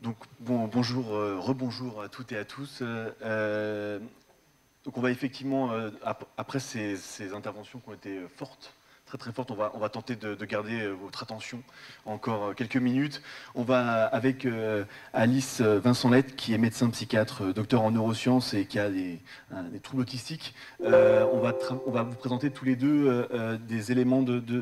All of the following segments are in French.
Donc bonjour, rebonjour à toutes et à tous. Donc on va effectivement, après ces interventions qui ont été fortes, très fortes, on va tenter de garder votre attention encore quelques minutes. On va avec Alice Vincent-Lett, qui est médecin psychiatre, docteur en neurosciences et qui a des troubles autistiques. On va vous présenter tous les deux des éléments de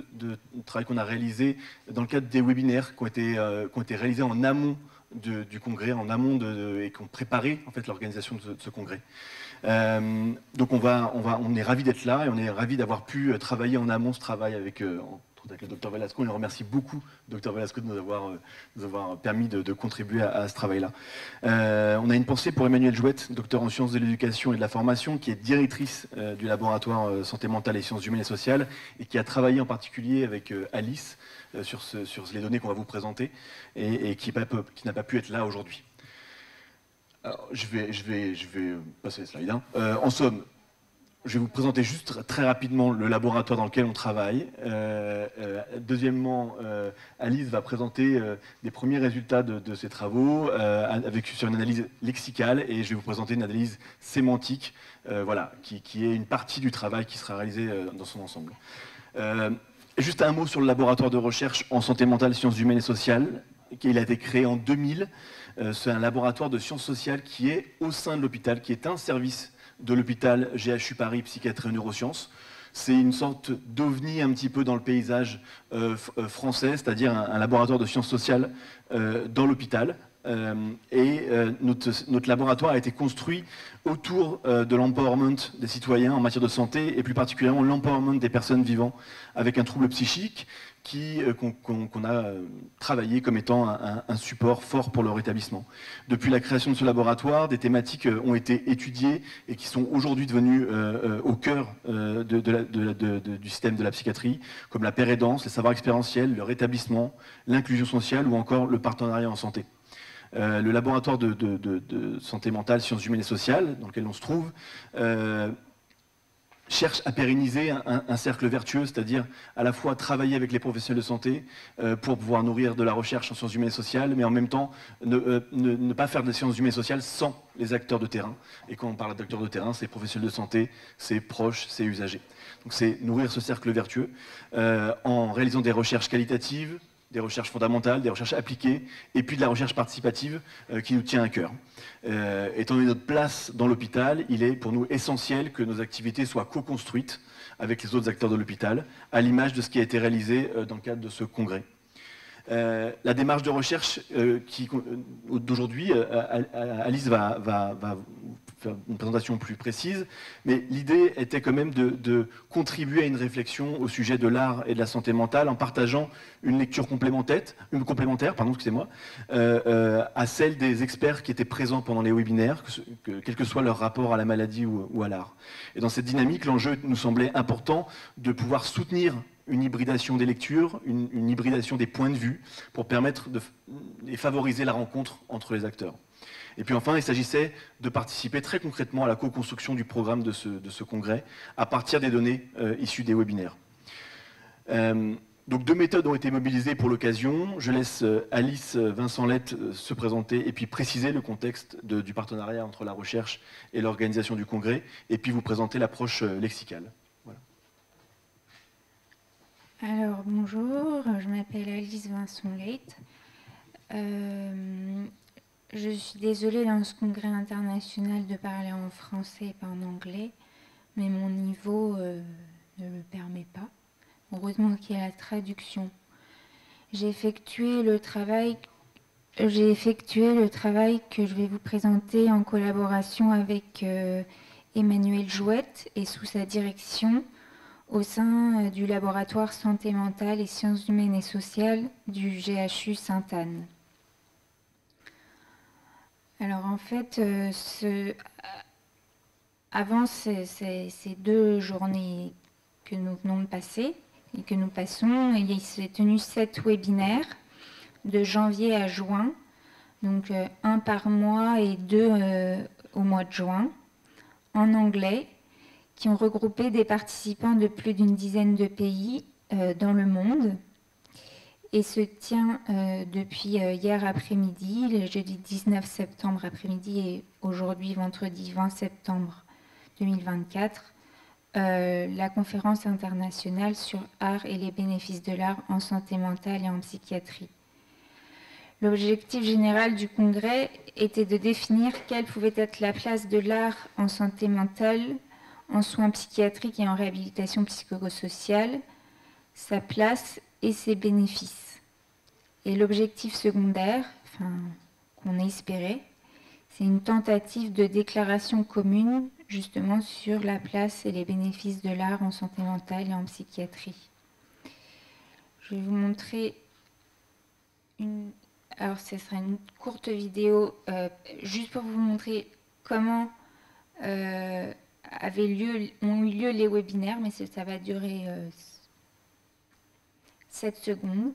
travail qu'on a réalisé dans le cadre des webinaires qui ont été réalisés en amont du congrès, en amont et qui ont préparé en fait l'organisation de ce congrès. Donc on est ravis d'être là et on est ravis d'avoir pu travailler en amont ce travail avec le Dr Velasco. On le remercie beaucoup, Dr Velasco, de nous avoir permis de contribuer à ce travail-là. On a une pensée pour Emmanuelle Jouette, docteur en sciences de l'éducation et de la formation, qui est directrice du laboratoire santé mentale et sciences humaines et sociales et qui a travaillé en particulier avec Alice sur les données qu'on va vous présenter et qui n'a pas pu être là aujourd'hui. Alors, je vais passer les slides. En somme, je vais vous présenter juste très rapidement le laboratoire dans lequel on travaille. Deuxièmement, Alice va présenter des premiers résultats de ses travaux sur une analyse lexicale, et je vais vous présenter une analyse sémantique, voilà, qui est une partie du travail qui sera réalisé dans son ensemble. Juste un mot sur le laboratoire de recherche en santé mentale, sciences humaines et sociales. Il a été créé en 2000. C'est un laboratoire de sciences sociales qui est au sein de l'hôpital, qui est un service de l'hôpital GHU Paris Psychiatrie et Neurosciences. C'est une sorte d'ovni un petit peu dans le paysage français, c'est-à-dire un laboratoire de sciences sociales dans l'hôpital. Notre laboratoire a été construit autour de l'empowerment des citoyens en matière de santé, et plus particulièrement l'empowerment des personnes vivant avec un trouble psychique qu'on a travaillé comme étant un support fort pour leur établissement. Depuis la création de ce laboratoire, des thématiques ont été étudiées et qui sont aujourd'hui devenues au cœur du système de la psychiatrie, comme la pérédance, les savoirs expérientiels, le rétablissement, l'inclusion sociale ou encore le partenariat en santé. Le laboratoire de santé mentale, sciences humaines et sociales, dans lequel on se trouve, cherche à pérenniser un cercle vertueux, c'est-à-dire à la fois travailler avec les professionnels de santé pour pouvoir nourrir de la recherche en sciences humaines et sociales, mais en même temps ne pas faire des sciences humaines et sociales sans les acteurs de terrain. Et quand on parle d'acteurs de terrain, c'est professionnels de santé, c'est proches, c'est usagers. Donc c'est nourrir ce cercle vertueux en réalisant des recherches qualitatives, des recherches fondamentales, des recherches appliquées, et puis de la recherche participative qui nous tient à cœur. Étant donné notre place dans l'hôpital, il est pour nous essentiel que nos activités soient co-construites avec les autres acteurs de l'hôpital, à l'image de ce qui a été réalisé dans le cadre de ce congrès. La démarche de recherche d'aujourd'hui, Alice va faire une présentation plus précise, mais l'idée était quand même de contribuer à une réflexion au sujet de l'art et de la santé mentale en partageant une lecture complémentaire, à celle des experts qui étaient présents pendant les webinaires, quel que soit leur rapport à la maladie ou à l'art. Et dans cette dynamique, l'enjeu nous semblait important de pouvoir soutenir une hybridation des lectures, une hybridation des points de vue pour permettre et favoriser la rencontre entre les acteurs. Et puis enfin, il s'agissait de participer très concrètement à la co-construction du programme de ce congrès à partir des données issues des webinaires. Donc deux méthodes ont été mobilisées pour l'occasion. Je laisse Alice Vincent-Lett se présenter et puis préciser le contexte du partenariat entre la recherche et l'organisation du congrès, et puis vous présenter l'approche lexicale. Voilà. Alors bonjour, je m'appelle Alice Vincent-Lett. Je suis désolée dans ce congrès international de parler en français et pas en anglais, mais mon niveau ne le permet pas. Heureusement qu'il y a la traduction. J'ai effectué le travail que je vais vous présenter en collaboration avec Emmanuelle Jouette et sous sa direction au sein du laboratoire santé mentale et sciences humaines et sociales du GHU Sainte-Anne. Alors en fait, avant ces 2 journées que nous venons de passer et que nous passons, il s'est tenu 7 webinaires de janvier à juin, donc 1 par mois et 2 au mois de juin, en anglais, qui ont regroupé des participants de plus d'une dizaine de pays dans le monde. et se tient depuis hier après-midi, le jeudi 19 septembre après-midi et aujourd'hui vendredi 20 septembre 2024, la conférence internationale sur art et les bénéfices de l'art en santé mentale et en psychiatrie. L'objectif général du congrès était de définir quelle pouvait être la place de l'art en santé mentale, en soins psychiatriques et en réhabilitation psychosociale, sa place et ses bénéfices. Et l'objectif secondaire, qu'on espérait, c'est une tentative de déclaration commune justement sur la place et les bénéfices de l'art en santé mentale et en psychiatrie. Je vais vous montrer alors ce sera une courte vidéo juste pour vous montrer comment ont eu lieu les webinaires, mais ça va durer 7 secondes.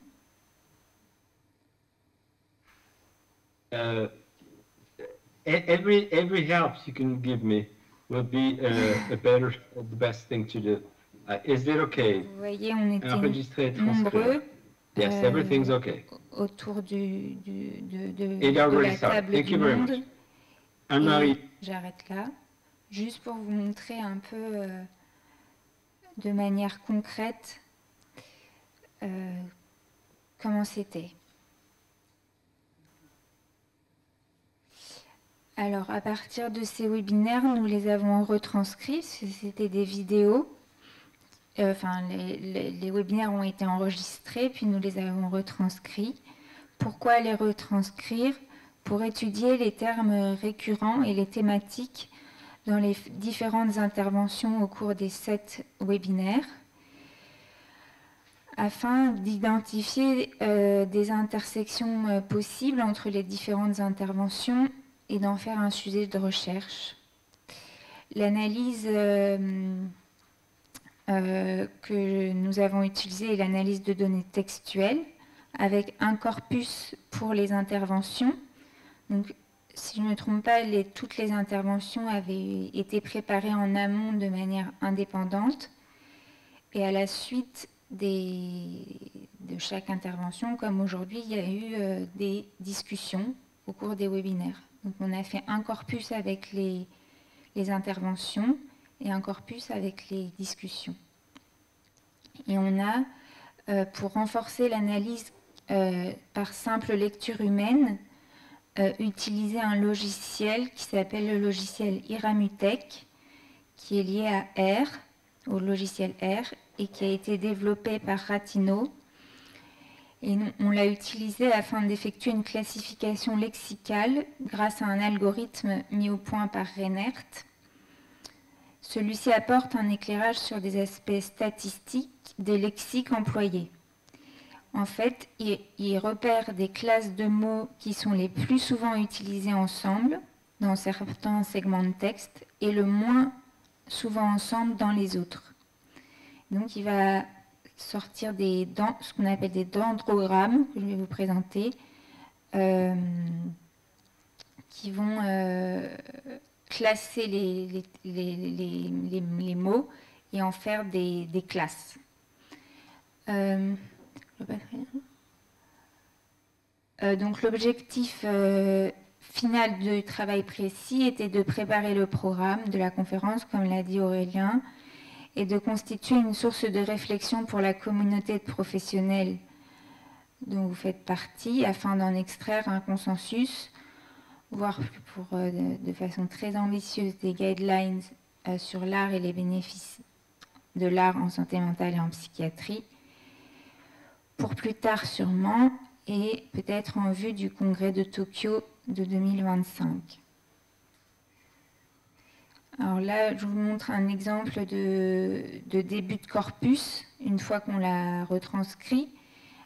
Every help you can give me will be the best thing to do. Is that okay? Vous voyez, on était nombreux yes, everything's okay. Autour de la start. table Thank du you very monde. much. Anne-Marie. J'arrête là, juste pour vous montrer un peu de manière concrète comment c'était. Alors, à partir de ces webinaires, nous les avons retranscrits, c'était des vidéos. Les webinaires ont été enregistrés, puis nous les avons retranscrits. Pourquoi les retranscrire? Pour étudier les termes récurrents et les thématiques dans les différentes interventions au cours des 7 webinaires, afin d'identifier des intersections possibles entre les différentes interventions et d'en faire un sujet de recherche. L'analyse que nous avons utilisée est l'analyse de données textuelles avec un corpus pour les interventions. Donc, si je ne me trompe pas, toutes les interventions avaient été préparées en amont de manière indépendante et à la suite de chaque intervention, comme aujourd'hui, il y a eu des discussions au cours des webinaires. Donc, on a fait un corpus avec les interventions et un corpus avec les discussions. Et on a, pour renforcer l'analyse par simple lecture humaine, utilisé un logiciel qui s'appelle le logiciel Iramutech, qui est lié à R, au logiciel R, et qui a été développé par Ratino. Et on l'a utilisé afin d'effectuer une classification lexicale grâce à un algorithme mis au point par Reinert. Celui-ci apporte un éclairage sur des aspects statistiques des lexiques employés. En fait, il repère des classes de mots qui sont les plus souvent utilisés ensemble dans certains segments de texte et le moins souvent ensemble dans les autres. Donc, il va sortir ce qu'on appelle des dendrogrammes, que je vais vous présenter, qui vont classer les mots et en faire des classes. Donc l'objectif final du travail précis était de préparer le programme de la conférence, comme l'a dit Aurélien, et de constituer une source de réflexion pour la communauté de professionnels dont vous faites partie, afin d'en extraire un consensus, voire de façon très ambitieuse des guidelines sur l'art et les bénéfices de l'art en santé mentale et en psychiatrie, pour plus tard sûrement, et peut-être en vue du congrès de Tokyo de 2025. Alors là, je vous montre un exemple de début de corpus, une fois qu'on l'a retranscrit,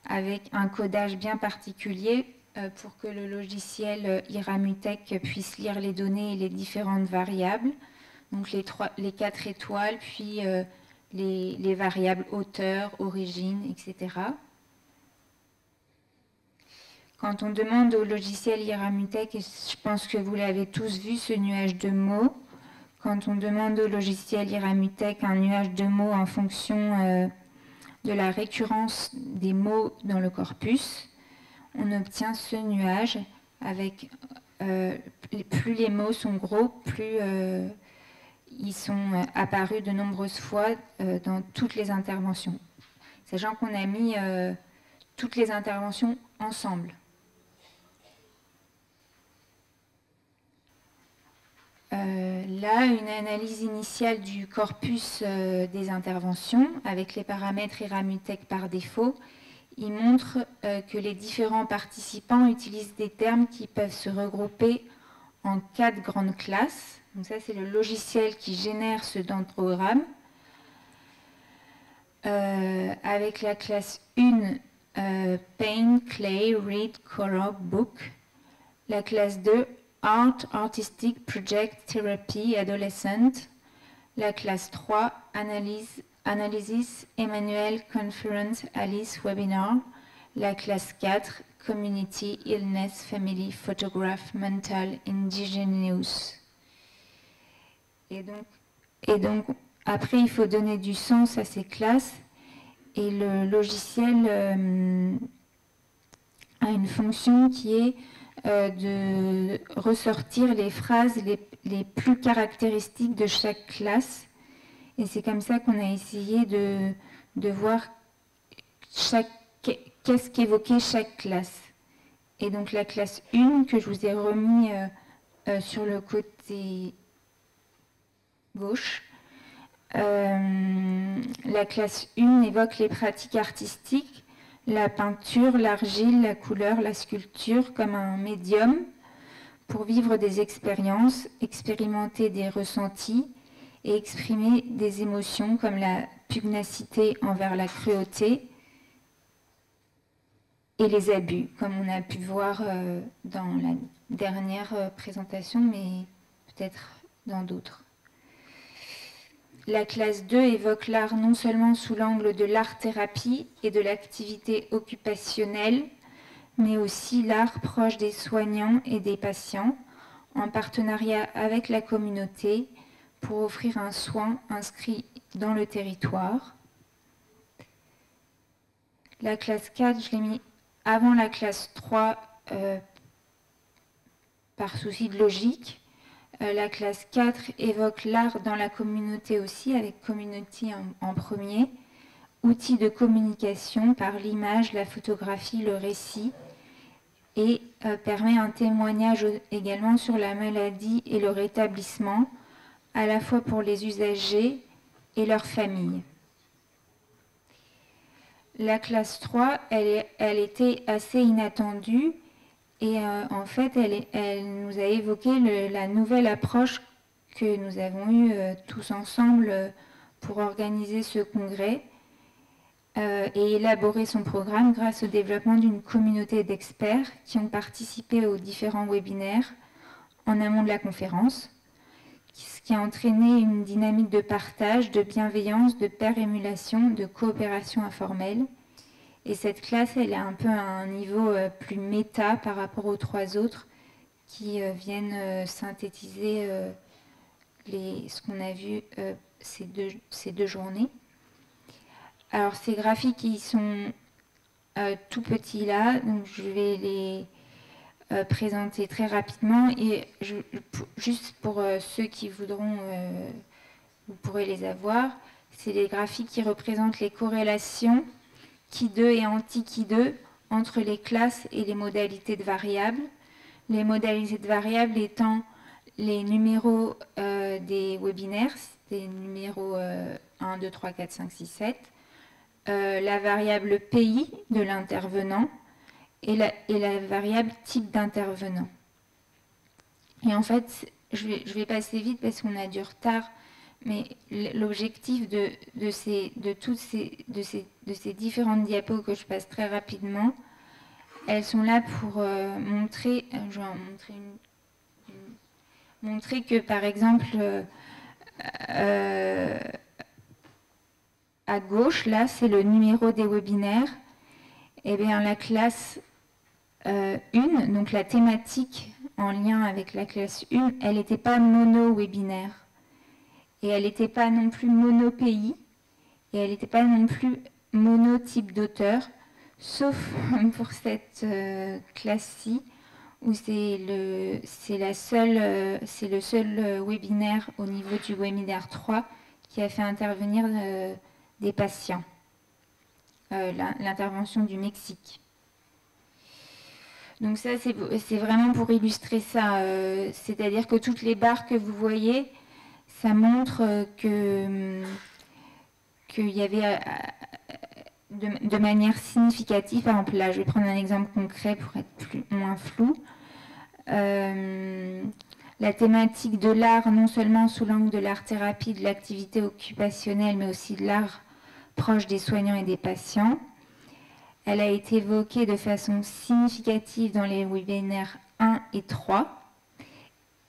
avec un codage bien particulier pour que le logiciel Iramutech puisse lire les données et les différentes variables, donc les 4 étoiles, puis les variables hauteur, origine, etc. Quand on demande au logiciel Iramutech, et je pense que vous l'avez tous vu, ce nuage de mots, quand on demande au logiciel Iramutech un nuage de mots en fonction de la récurrence des mots dans le corpus, on obtient ce nuage avec plus les mots sont gros, plus ils sont apparus de nombreuses fois dans toutes les interventions. Sachant qu'on a mis toutes les interventions ensemble. Là, une analyse initiale du corpus des interventions avec les paramètres Eramutech par défaut, il montre que les différents participants utilisent des termes qui peuvent se regrouper en 4 grandes classes. Donc ça, c'est le logiciel qui génère ce dendrogramme. Avec la classe 1, Paint, Clay, Read, Color, Book. La classe 2, Art, Artistic, Project, Therapy, Adolescent. La classe 3, Analysis, Emmanuel, Conference, Alice, Webinar. La classe 4, Community, Illness, Family, Photograph, Mental, Indigenous. Et donc, après, il faut donner du sens à ces classes. Et le logiciel a une fonction qui est de ressortir les phrases les plus caractéristiques de chaque classe. Et c'est comme ça qu'on a essayé de voir qu'est-ce qu'évoquait chaque classe. Et donc la classe 1 que je vous ai remis sur le côté gauche, la classe 1 évoque les pratiques artistiques, la peinture, l'argile, la couleur, la sculpture comme un médium pour vivre des expériences, expérimenter des ressentis et exprimer des émotions comme la pugnacité envers la cruauté et les abus, comme on a pu voir dans la dernière présentation, mais peut-être dans d'autres. La classe 2 évoque l'art non seulement sous l'angle de l'art-thérapie et de l'activité occupationnelle, mais aussi l'art proche des soignants et des patients, en partenariat avec la communauté, pour offrir un soin inscrit dans le territoire. La classe 4, je l'ai mis avant la classe 3 par souci de logique. La classe 4 évoque l'art dans la communauté aussi, avec community en premier. Outils de communication par l'image, la photographie, le récit. Et permet un témoignage également sur la maladie et le rétablissement, à la fois pour les usagers et leurs familles. La classe 3, elle était assez inattendue et en fait, elle nous a évoqué la nouvelle approche que nous avons eue tous ensemble pour organiser ce congrès et élaborer son programme grâce au développement d'une communauté d'experts qui ont participé aux différents webinaires en amont de la conférence, ce qui a entraîné une dynamique de partage, de bienveillance, de pair-émulation, de coopération informelle. Et cette classe, elle est un peu à un niveau plus méta par rapport aux 3 autres qui viennent synthétiser ce qu'on a vu ces deux journées. Alors ces graphiques, ils sont tout petits là, donc je vais les présenter très rapidement. Et juste pour ceux qui voudront, vous pourrez les avoir. C'est des graphiques qui représentent les corrélations Ki2 et anti-Ki2 entre les classes et les modalités de variables. Les modalités de variables étant les numéros des webinaires, des numéros 1, 2, 3, 4, 5, 6, 7, la variable pays de l'intervenant et la variable type d'intervenant. Et en fait, je vais passer vite parce qu'on a du retard, mais l'objectif de ces différentes diapos que je passe très rapidement, elles sont là pour montrer, je vais en montrer que par exemple, à gauche, là, c'est le numéro des webinaires. Et bien la classe 1, donc la thématique en lien avec la classe 1, elle n'était pas mono-webinaire. Et elle n'était pas non plus mono-pays. Et elle n'était pas non plus monotype d'auteur, sauf pour cette classe-ci, où c'est le seul webinaire au niveau du webinaire 3 qui a fait intervenir des patients, l'intervention du Mexique. Donc ça, c'est vraiment pour illustrer ça. C'est-à-dire que toutes les barres que vous voyez, ça montre qu'il y avait de manière significative, par exemple là, je vais prendre un exemple concret pour être moins flou. La thématique de l'art, non seulement sous l'angle de l'art-thérapie, de l'activité occupationnelle, mais aussi de l'art proche des soignants et des patients. Elle a été évoquée de façon significative dans les webinaires 1 et 3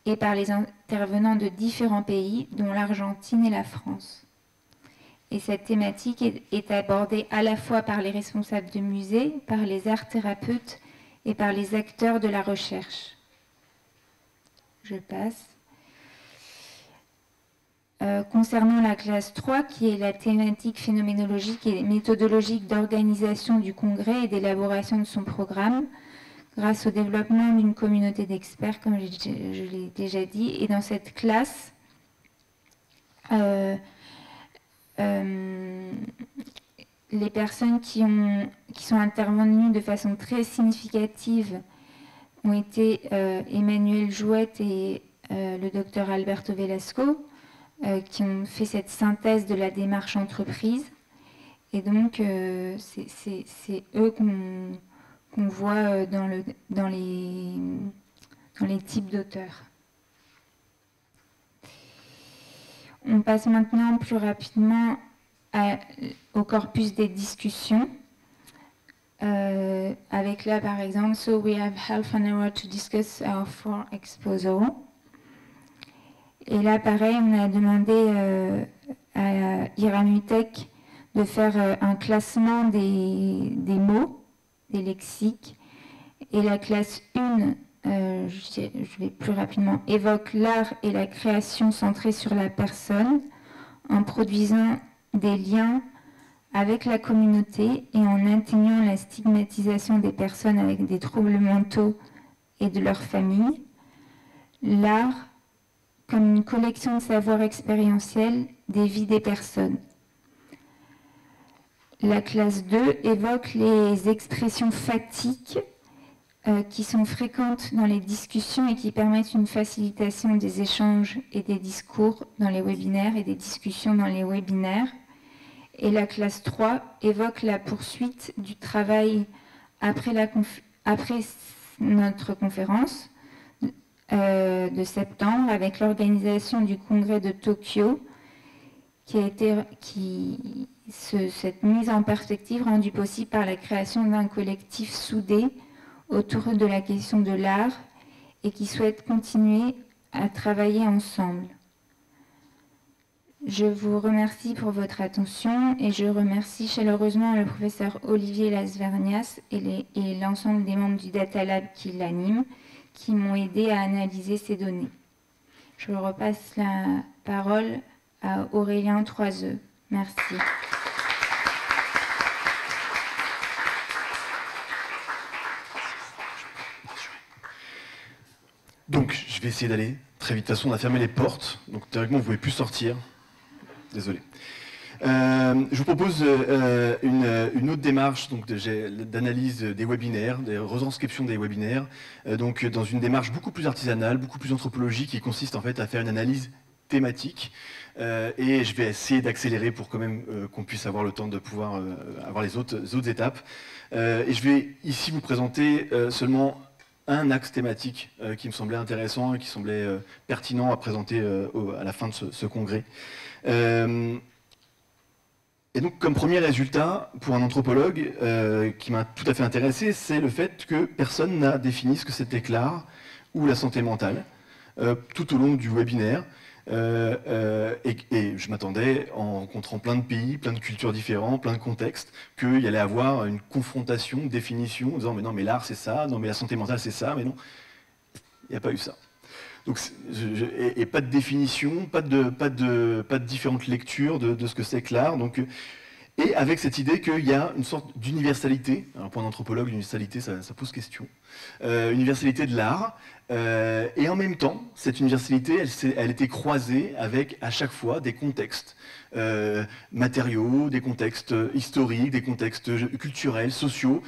et par les intervenants de différents pays, dont l'Argentine et la France. Et cette thématique est abordée à la fois par les responsables de musées, par les art-thérapeutes et par les acteurs de la recherche. Je passe. Concernant la classe 3, qui est la thématique phénoménologique et méthodologique d'organisation du congrès et d'élaboration de son programme, grâce au développement d'une communauté d'experts, comme je l'ai déjà dit. Et dans cette classe, les personnes qui sont intervenues de façon très significative ont été Emmanuel Jouette et le docteur Alberto Velasco, qui ont fait cette synthèse de la démarche entreprise. Et donc, c'est eux qu'on voit dans les types d'auteurs. On passe maintenant plus rapidement au corpus des discussions. Avec là, par exemple, so we have half an hour to discuss our 4 exposés. Et là, pareil, on a demandé à Iramutek de faire un classement des mots, des lexiques. Et la classe 1, je vais plus rapidement, évoque l'art et la création centrée sur la personne en produisant des liens avec la communauté et en atteignant la stigmatisation des personnes avec des troubles mentaux et de leur famille. L'art comme une collection de savoirs expérientiels des vies des personnes. La classe 2 évoque les expressions fatiques qui sont fréquentes dans les discussions et qui permettent une facilitation des échanges et des discours dans les webinaires et des discussions dans les webinaires. Et la classe 3 évoque la poursuite du travail après notre conférence de septembre avec l'organisation du congrès de Tokyo cette mise en perspective rendue possible par la création d'un collectif soudé autour de la question de l'art et qui souhaite continuer à travailler ensemble. Je vous remercie pour votre attention et je remercie chaleureusement le professeur Olivier Lasvernias et l'ensemble des membres du Data Lab qui l'animent, qui m'ont aidé à analyser ces données. Je repasse la parole à Aurélien Troiseux. Merci. Donc, je vais essayer d'aller très vite. De toute façon, on a fermé les portes, donc théoriquement, vous ne pouvez plus sortir. Désolé. Je vous propose une autre démarche d'analyse des webinaires, des retranscriptions des webinaires, donc dans une démarche beaucoup plus artisanale, beaucoup plus anthropologique, qui consiste en fait à faire une analyse thématique. Et je vais essayer d'accélérer pour quand même qu'on puisse avoir le temps de pouvoir avoir les autres étapes. Et je vais ici vous présenter seulement un axe thématique qui me semblait intéressant et qui semblait pertinent à présenter à la fin de ce congrès. Et donc, comme premier résultat, pour un anthropologue qui m'a tout à fait intéressé, c'est le fait que personne n'a défini ce que c'était que l'art ou la santé mentale tout au long du webinaire. Et je m'attendais, en rencontrant plein de pays, plein de cultures différentes, plein de contextes, qu'il y allait avoir une confrontation, une définition, en disant mais non, mais l'art c'est ça, non, mais la santé mentale c'est ça, mais non, il n'y a pas eu ça. Donc, et pas de définition, pas de différentes lectures de ce que c'est que l'art. Donc, Et avec cette idée qu'il y a une sorte d'universalité, alors pour un anthropologue, l'universalité, ça pose question, universalité de l'art, et en même temps, cette universalité, elle était croisée avec, à chaque fois, des contextes matériaux, des contextes historiques, des contextes culturels, sociaux,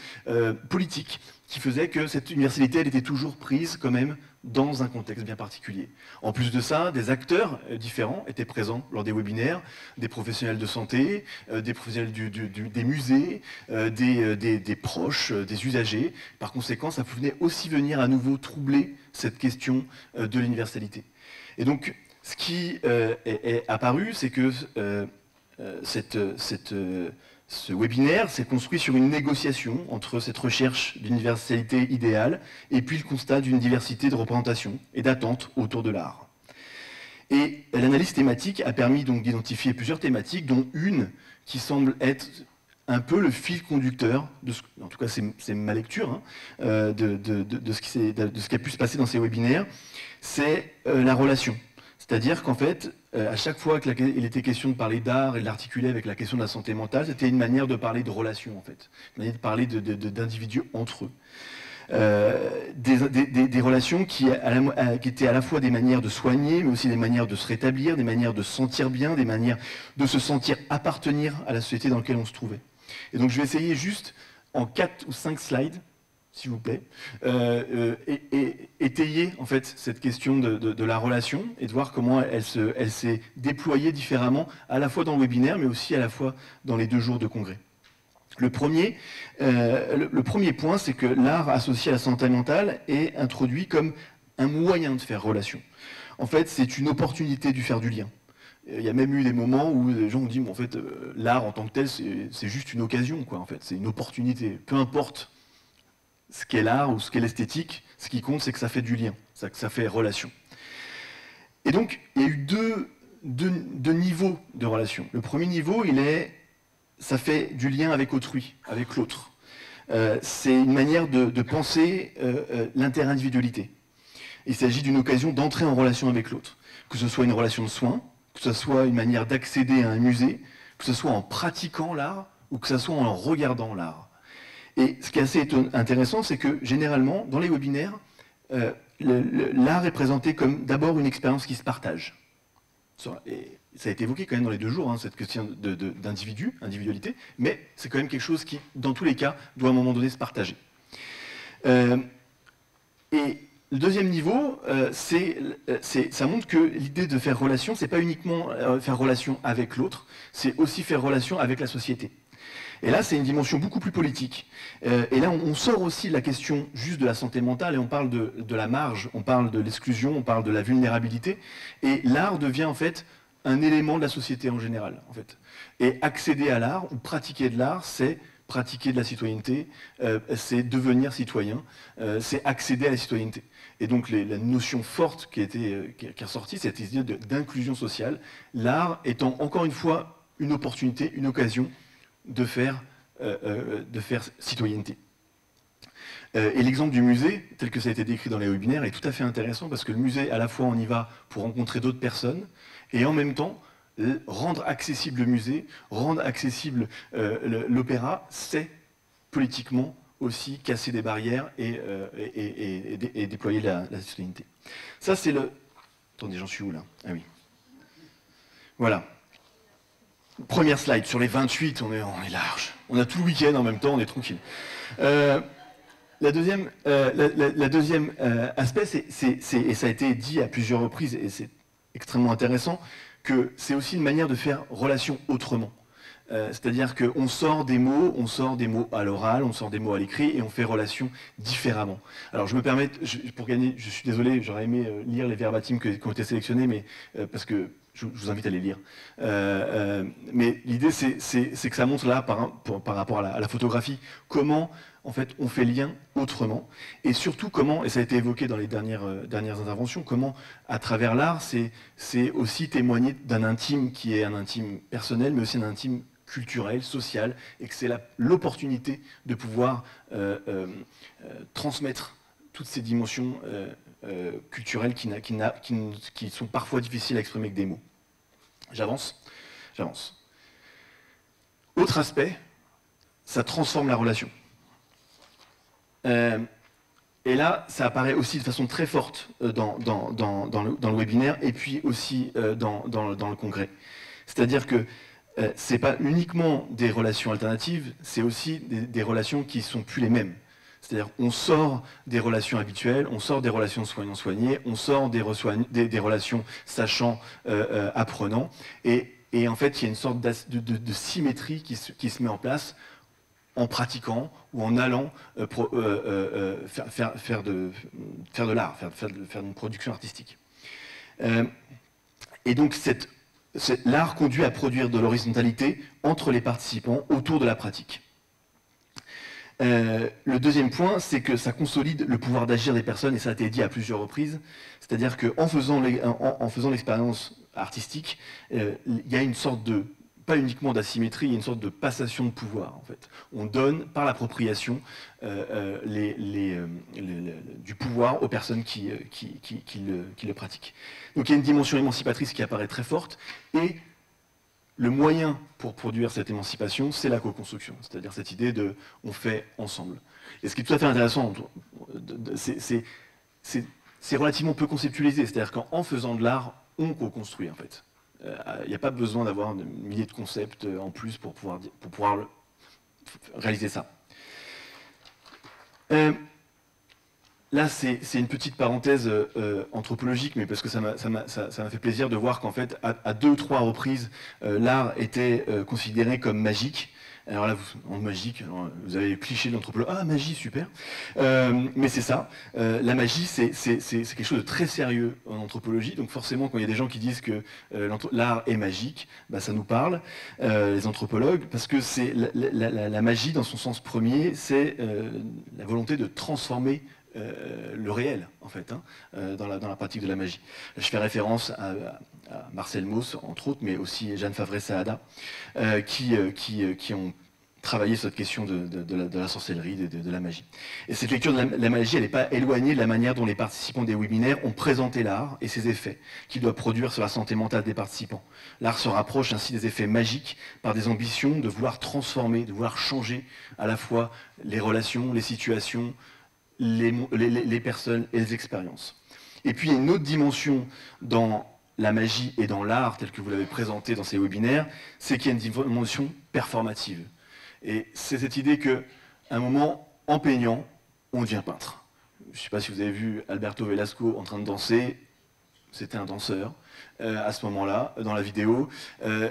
politiques, qui faisaient que cette universalité, elle était toujours prise quand même dans un contexte bien particulier. En plus de ça, des acteurs différents étaient présents lors des webinaires, des professionnels de santé, des professionnels des musées, des proches, des usagers. Par conséquent, ça pouvait aussi venir à nouveau troubler cette question de l'universalité. Et donc, ce qui est apparu, c'est que ce webinaire s'est construit sur une négociation entre cette recherche d'universalité idéale et puis le constat d'une diversité de représentations et d'attentes autour de l'art. Et l'analyse thématique a permis donc d'identifier plusieurs thématiques, dont une qui semble être un peu le fil conducteur, en tout cas c'est ma lecture, hein, de ce qui a pu se passer dans ces webinaires, c'est la relation. C'est-à-dire qu'en fait, à chaque fois qu'il était question de parler d'art et de l'articuler avec la question de la santé mentale, c'était une manière de parler de relations, en fait. Une manière de parler d'individus entre eux. Des relations qui étaient à la fois des manières de soigner, mais aussi des manières de se rétablir, des manières de se sentir bien, des manières de se sentir appartenir à la société dans laquelle on se trouvait. Et donc je vais essayer juste, en 4 ou 5 slides, s'il vous plaît, étayer en fait cette question de la relation et de voir comment elle s'est déployée différemment, à la fois dans le webinaire, mais aussi à la fois dans les 2 jours de congrès. Le premier point, c'est que l'art associé à la santé mentale est introduit comme un moyen de faire relation. En fait, c'est une opportunité de faire du lien. Il y a même eu des moments où les gens ont dit, bon, en fait, l'art en tant que tel, c'est juste une occasion, quoi, en fait, c'est une opportunité. Peu importe ce qu'est l'art ou ce qu'est l'esthétique, ce qui compte, c'est que ça fait du lien, que ça fait relation. Et donc, il y a eu deux niveaux de relation. Le premier niveau, ça fait du lien avec autrui, avec l'autre. C'est une manière de penser l'inter-individualité. Il s'agit d'une occasion d'entrer en relation avec l'autre, que ce soit une relation de soins, que ce soit une manière d'accéder à un musée, que ce soit en pratiquant l'art ou que ce soit en regardant l'art. Et ce qui est assez intéressant, c'est que généralement, dans les webinaires, l'art est présenté comme d'abord une expérience qui se partage. Et ça a été évoqué quand même dans les 2 jours, hein, cette question d'individualité, mais c'est quand même quelque chose qui, dans tous les cas, doit à un moment donné se partager. Et le deuxième niveau, ça montre que l'idée de faire relation, c'est pas uniquement faire relation avec l'autre, c'est aussi faire relation avec la société. Et là, c'est une dimension beaucoup plus politique. Et là, on sort aussi de la question juste de la santé mentale et on parle de la marge, on parle de l'exclusion, on parle de la vulnérabilité. Et l'art devient en fait un élément de la société en général. En fait. Et accéder à l'art ou pratiquer de l'art, c'est pratiquer de la citoyenneté, c'est devenir citoyen, c'est accéder à la citoyenneté. Et donc la notion forte qui est ressortie, c'est cette idée d'inclusion sociale, l'art étant encore une fois une opportunité, une occasion de faire citoyenneté. Et l'exemple du musée, tel que ça a été décrit dans les webinaires, est tout à fait intéressant parce que le musée, à la fois, on y va pour rencontrer d'autres personnes et en même temps, rendre accessible le musée, rendre accessible l'opéra, c'est politiquement aussi casser des barrières et déployer la citoyenneté. Ça, c'est le... Attendez, j'en suis où là? Ah oui. Voilà. Première slide, sur les 28, on est large. On a tout le week-end en même temps, on est tranquille. La deuxième aspect, et ça a été dit à plusieurs reprises, et c'est extrêmement intéressant, que c'est aussi une manière de faire relation autrement. C'est-à-dire qu'on sort des mots à l'oral, on sort des mots à l'écrit, et on fait relation différemment. Alors je me permets, pour gagner, je suis désolé, j'aurais aimé lire les verbatims qui ont été sélectionnés, mais parce que je vous invite à les lire. Mais l'idée, c'est que ça montre là, par rapport à la photographie, comment en fait, on fait lien autrement, et surtout comment, et ça a été évoqué dans les dernières interventions, comment, à travers l'art, c'est aussi témoigner d'un intime qui est un intime personnel, mais aussi un intime culturel, social, et que c'est l'opportunité de pouvoir transmettre toutes ces dimensions culturelles qui sont parfois difficiles à exprimer avec des mots. J'avance. Autre aspect, ça transforme la relation. Et là, ça apparaît aussi de façon très forte dans le webinaire et puis aussi dans le congrès. C'est-à-dire que ce n'est pas uniquement des relations alternatives, c'est aussi des relations qui ne sont plus les mêmes. C'est-à-dire on sort des relations habituelles, on sort des relations soignants-soignés, on sort des relations sachants-apprenants. Et en fait, il y a une sorte de symétrie qui se met en place en pratiquant ou en allant faire de l'art, faire une production artistique. Et donc l'art conduit à produire de l'horizontalité entre les participants autour de la pratique. Le deuxième point, c'est que ça consolide le pouvoir d'agir des personnes, et ça a été dit à plusieurs reprises, c'est-à-dire qu'en faisant l'expérience artistique, il y a une sorte de, pas uniquement d'asymétrie, il y a une sorte de passation de pouvoir, en fait. On donne, par l'appropriation, du pouvoir aux personnes qui le pratiquent. Donc il y a une dimension émancipatrice qui apparaît très forte, et le moyen pour produire cette émancipation, c'est la co-construction, c'est-à-dire cette idée de « on fait ensemble ». Et ce qui est tout à fait intéressant, c'est relativement peu conceptualisé, c'est-à-dire qu'en faisant de l'art, on co-construit en fait. Il n'y a pas besoin d'avoir des milliers de concepts en plus pour pouvoir réaliser ça. Là, c'est une petite parenthèse anthropologique, mais parce que ça m'a fait plaisir de voir qu'en fait, à 2 ou 3 reprises, l'art était considéré comme magique. Alors là, en magique, alors, vous avez les clichés de l'anthropologue. Ah, magie, super. Mais c'est ça. La magie, c'est quelque chose de très sérieux en anthropologie. Donc forcément, quand il y a des gens qui disent que l'art est magique, bah, ça nous parle, les anthropologues, parce que c'est la magie, dans son sens premier, c'est la volonté de transformer le réel, en fait, hein, dans la pratique de la magie. Je fais référence à Marcel Mauss, entre autres, mais aussi Jeanne Favre-Saada, qui ont travaillé sur cette question de la sorcellerie, de la magie. Et cette lecture de la magie, elle n'est pas éloignée de la manière dont les participants des webinaires ont présenté l'art et ses effets qu'il doit produire sur la santé mentale des participants. L'art se rapproche ainsi des effets magiques par des ambitions de vouloir transformer, de vouloir changer à la fois les relations, les situations, les personnes et les expériences. Et puis il y a une autre dimension dans la magie et dans l'art, tel que vous l'avez présenté dans ces webinaires, c'est qu'il y a une dimension performative. Et c'est cette idée qu'à un moment, en peignant, on devient peintre. Je ne sais pas si vous avez vu Alberto Velasco en train de danser, c'était un danseur à ce moment-là, dans la vidéo,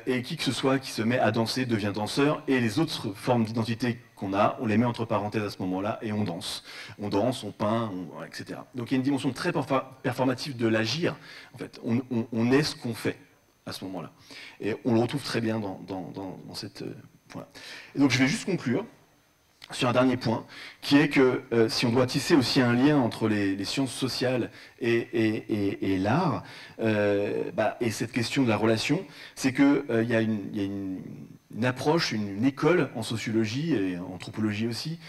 et qui que ce soit qui se met à danser devient danseur, et les autres formes d'identité qu'on a, on les met entre parenthèses à ce moment-là, et on danse. On danse, on peint, etc. Donc il y a une dimension très performative de l'agir. En fait, on est ce qu'on fait à ce moment-là. Et on le retrouve très bien dans cette point-là. Et donc je vais juste conclure sur un dernier point, qui est que si on doit tisser aussi un lien entre les sciences sociales et l'art, et cette question de la relation, c'est qu'il y a une approche, une école en sociologie et en anthropologie aussi,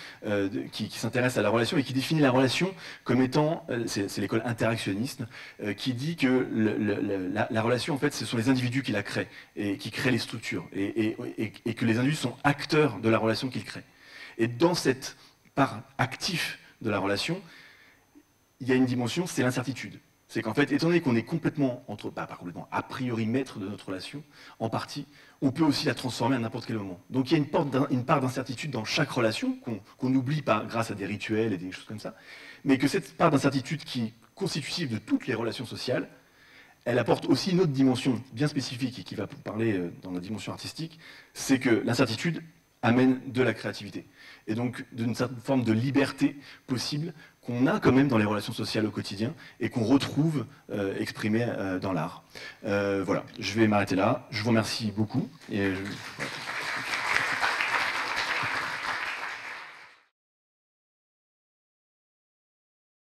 qui s'intéresse à la relation et qui définit la relation comme étant, c'est l'école interactionniste, qui dit que la relation, en fait, ce sont les individus qui la créent et qui créent les structures, et que les individus sont acteurs de la relation qu'ils créent. Et dans cette part active de la relation, il y a une dimension, c'est l'incertitude. C'est qu'en fait, étant donné qu'on est complètement, pas complètement, a priori maître de notre relation, en partie, on peut aussi la transformer à n'importe quel moment. Donc il y a une part d'incertitude dans chaque relation, qu'on n'oublie pas grâce à des rituels et des choses comme ça, mais que cette part d'incertitude qui est constitutive de toutes les relations sociales, elle apporte aussi une autre dimension bien spécifique et qui va parler dans la dimension artistique, c'est que l'incertitude amène de la créativité. Et donc d'une certaine forme de liberté possible qu'on a quand même dans les relations sociales au quotidien et qu'on retrouve exprimée dans l'art. Voilà, je vais m'arrêter là. Je vous remercie beaucoup. Et